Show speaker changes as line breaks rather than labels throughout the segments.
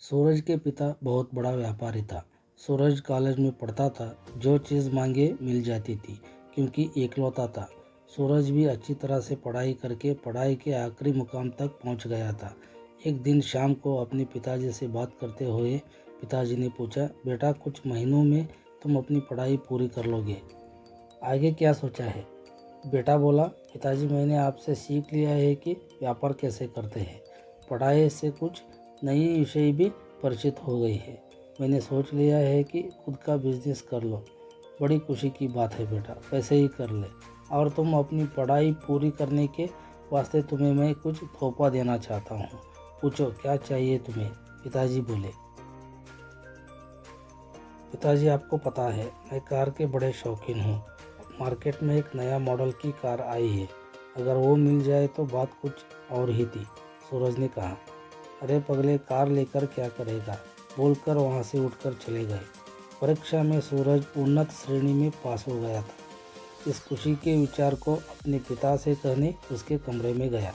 सूरज के पिता बहुत बड़ा व्यापारी था। सूरज कॉलेज में पढ़ता था। जो चीज़ मांगे मिल जाती थी क्योंकि एकलौता था। सूरज भी अच्छी तरह से पढ़ाई करके पढ़ाई के आखिरी मुकाम तक पहुंच गया था। एक दिन शाम को अपने पिताजी से बात करते हुए पिताजी ने पूछा, बेटा कुछ महीनों में तुम अपनी पढ़ाई पूरी कर लोगे, आगे क्या सोचा है? बेटा बोला, पिताजी मैंने आपसे सीख लिया है कि व्यापार कैसे करते हैं। पढ़ाई से कुछ नई विषय भी परिचित हो गई है। मैंने सोच लिया है कि खुद का बिजनेस कर लो। बड़ी खुशी की बात है बेटा, वैसे ही कर ले। और तुम अपनी पढ़ाई पूरी करने के वास्ते तुम्हें मैं कुछ तोहफा देना चाहता हूँ। पूछो क्या चाहिए तुम्हें? पिताजी बोले। पिताजी आपको पता है मैं कार के बड़े शौकीन हूँ। मार्केट में एक नया मॉडल की कार आई है, अगर वो मिल जाए तो बात कुछ और ही थी। सूरज ने कहा, अरे पगले कार लेकर क्या करेगा, बोलकर वहाँ से उठकर चले गए। परीक्षा में सूरज उन्नत श्रेणी में पास हो गया था। इस खुशी के विचार को अपने पिता से कहने उसके कमरे में गया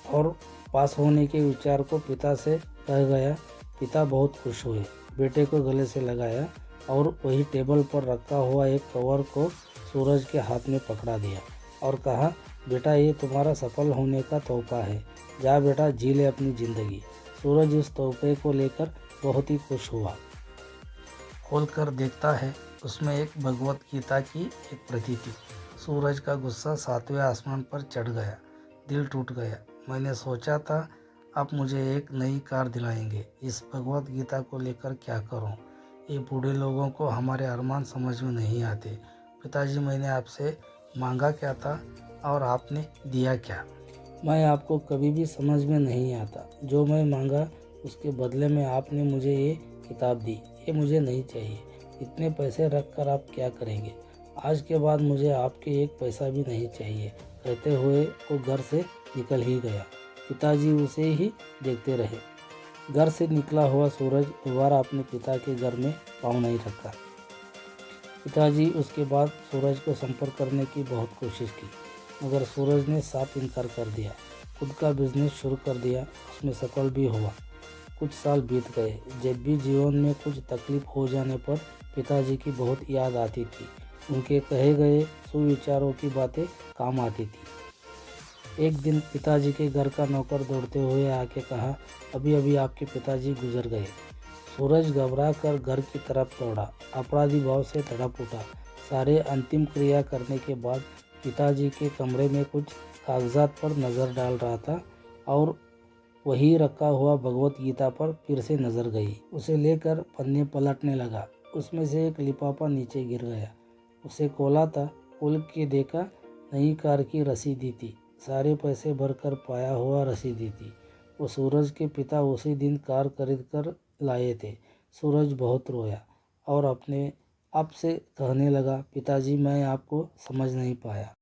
और पास होने के विचार को पिता से कह गया। पिता बहुत खुश हुए, बेटे को गले से लगाया और वही टेबल पर रखा हुआ एक कवर को सूरज के हाथ में पकड़ा दिया और कहा, बेटा ये तुम्हारा सफल होने का तोहफा है, जा बेटा जी ले अपनी ज़िंदगी। सूरज उस तोहफे को लेकर बहुत ही खुश हुआ। खोल कर देखता है, उसमें एक भगवत गीता की एक प्रति थी। सूरज का गुस्सा 7वें आसमान पर चढ़ गया, दिल टूट गया। मैंने सोचा था आप मुझे एक नई कार दिलाएंगे, इस भगवत गीता को लेकर क्या करूं? ये बूढ़े लोगों को हमारे अरमान समझ में नहीं आते। पिताजी मैंने आपसे मांगा क्या था और आपने दिया क्या? मैं आपको कभी भी समझ में नहीं आता। जो मैं मांगा उसके बदले में आपने मुझे ये किताब दी, ये मुझे नहीं चाहिए। इतने पैसे रख कर आप क्या करेंगे? आज के बाद मुझे आपके एक पैसा भी नहीं चाहिए, कहते हुए वो घर से निकल ही गया। पिताजी उसे ही देखते रहे। घर से निकला हुआ सूरज दोबारा अपने पिता के घर में पाँव नहीं रखा। पिताजी उसके बाद सूरज को संपर्क करने की बहुत कोशिश की, मगर सूरज ने साफ इनकार कर दिया। खुद का बिजनेस शुरू कर दिया, उसमें सफल भी हुआ। कुछ साल बीत गए। जब भी जीवन में कुछ तकलीफ हो जाने पर पिताजी की बहुत याद आती थी। उनके कहे गए सुविचारों की बातें काम आती थी। एक दिन पिताजी के घर का नौकर दौड़ते हुए आके कहा, अभी अभी आपके पिताजी गुजर गए। सूरज घबरा कर घर की तरफ दौड़ा, अपराधी भाव से तड़प उठा। सारे अंतिम क्रिया करने के बाद पिताजी के कमरे में कुछ कागजात पर नज़र डाल रहा था और वही रखा हुआ भगवत गीता पर फिर से नज़र गई। उसे लेकर पन्ने पलटने लगा। उसमें से एक लिफाफा नीचे गिर गया। उसे खोला था, खोल के देखा, नई कार की रसीदी थी। सारे पैसे भरकर पाया हुआ रसीदी थी। वो सूरज के पिता उसी दिन कार खरीद कर लाए थे। सूरज बहुत रोया और अपने आप से कहने लगा, पिताजी मैं आपको समझ नहीं पाया।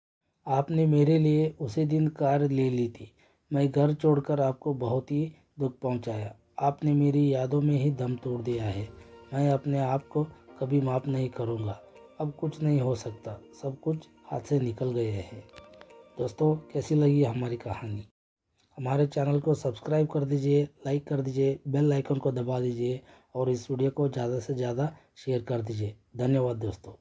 आपने मेरे लिए उसी दिन कार ले ली थी। मैं घर छोड़कर आपको बहुत ही दुख पहुंचाया। आपने मेरी यादों में ही दम तोड़ दिया है। मैं अपने आप को कभी माफ़ नहीं करूंगा। अब कुछ नहीं हो सकता, सब कुछ हाथ से निकल गए हैं। दोस्तों कैसी लगी हमारी कहानी? हमारे चैनल को सब्सक्राइब कर दीजिए, लाइक कर दीजिए, बेल आइकन को दबा दीजिए और इस वीडियो को ज़्यादा से ज़्यादा शेयर कर दीजिए। धन्यवाद दोस्तों।